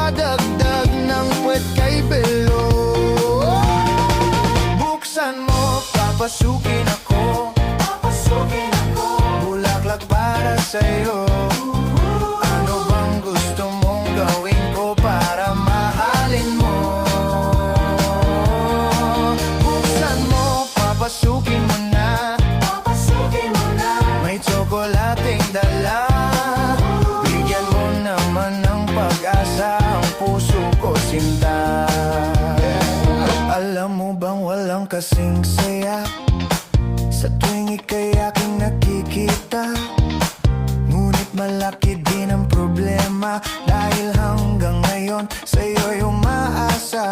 Padagdag ng puwet kay Belo. Buksan mo, papasukin ako. Papasukin ako. Bulaklak para sa'yo. Ano bang gusto mong gawin ko para mahalin mo? Buksan mo, papasukin mo na. Papasukin mo na. May tsokolating dala. Bigyan mo naman ng pag-asa ang puso ko, sinta. Alam mo bang walang kasing saya sa tuwing ika'y aking nakikita? Ngunit malaki din ang problema dahil hanggang ngayon sa'yo'y umaasa.